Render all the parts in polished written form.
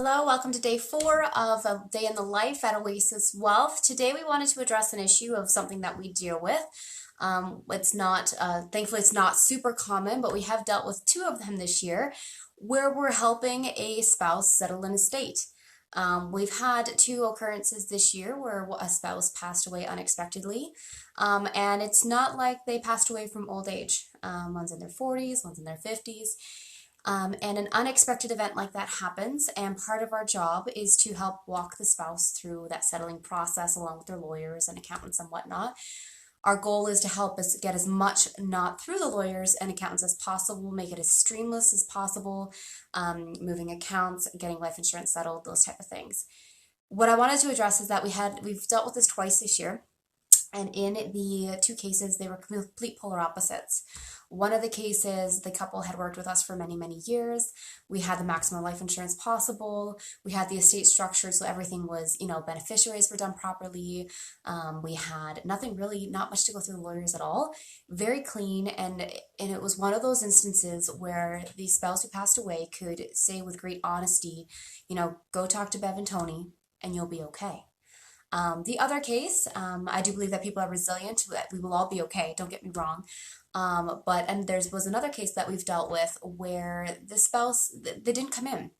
Hello, welcome to day 4 of a day in the life at Oasis Wealth. Today we wanted to address an issue of something that we deal with. Thankfully it's not super common, but we have dealt with 2 of them this year where we're helping a spouse settle an estate. We've had 2 occurrences this year where a spouse passed away unexpectedly, and it's not like they passed away from old age. One's in their 40s, one's in their 50s. And an unexpected event like that happens, and part of our job is to help walk the spouse through that settling process along with their lawyers and accountants and whatnot. Our goal is to help us get as much not through the lawyers and accountants as possible, make it as streamless as possible, moving accounts, getting life insurance settled, those type of things. What I wanted to address is that we've dealt with this twice this year. And in the 2 cases, they were complete polar opposites. One of the cases, the couple had worked with us for many, many years. We had the maximum life insurance possible. We had the estate structured so everything was, beneficiaries were done properly. We had not much to go through the lawyers at all. Very clean. And it was one of those instances where the spouse who passed away could say with great honesty, go talk to Bev and Tony and you'll be okay. The other case, I do believe that people are resilient, that we will all be okay, don't get me wrong. There was another case that we've dealt with where the spouse, they didn't come in.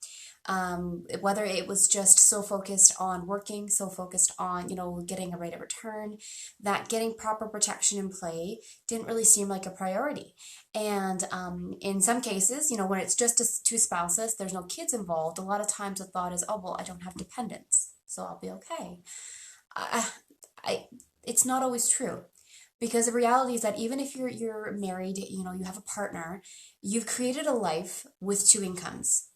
Whether it was just so focused on working, so focused on, getting a rate of return, that getting proper protection in play didn't really seem like a priority. And in some cases, when it's just 2 spouses, there's no kids involved, a lot of times the thought is, oh, well, I don't have dependents, so I'll be okay. It's not always true, because the reality is that even if you're married, you have a partner, you've created a life with 2 incomes,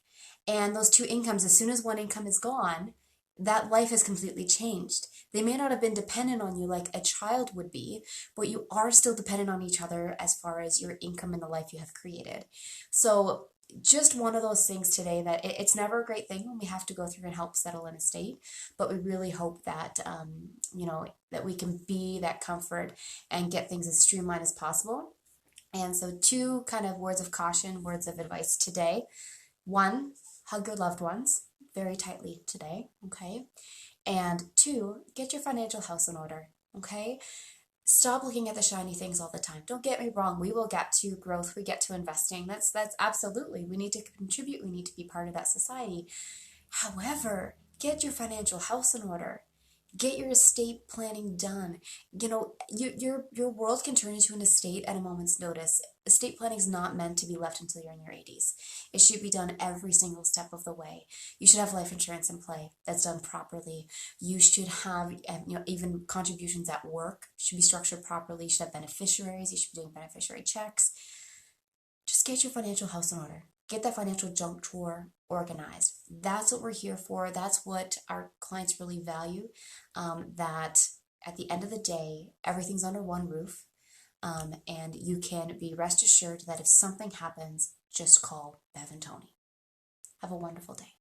and those 2 incomes, as soon as one income is gone, that life has completely changed. They may not have been dependent on you like a child would be, but you are still dependent on each other as far as your income and the life you have created. So just one of those things today that it's never a great thing when we have to go through and help settle an estate, but we really hope that, that we can be that comfort and get things as streamlined as possible. And so 2 kind of words of caution, words of advice today. 1, hug your loved ones very tightly today, okay? And 2, get your financial house in order, okay? Stop looking at the shiny things all the time. Don't get me wrong, we will get to growth, we get to investing. That's absolutely, we need to contribute, we need to be part of that society. However, get your financial house in order. Get your estate planning done. Your world can turn into an estate at a moment's notice. Estate planning is not meant to be left until you're in your 80s. It should be done every single step of the way. You should have life insurance in play that's done properly. You should have, even contributions at work should be structured properly. You should have beneficiaries. You should be doing beneficiary checks. Just get your financial house in order. Get that financial junk drawer organized. That's what we're here for. That's what our clients really value. That at the end of the day, everything's under one roof. And you can be rest assured that if something happens, just call Bev and Tony. Have a wonderful day.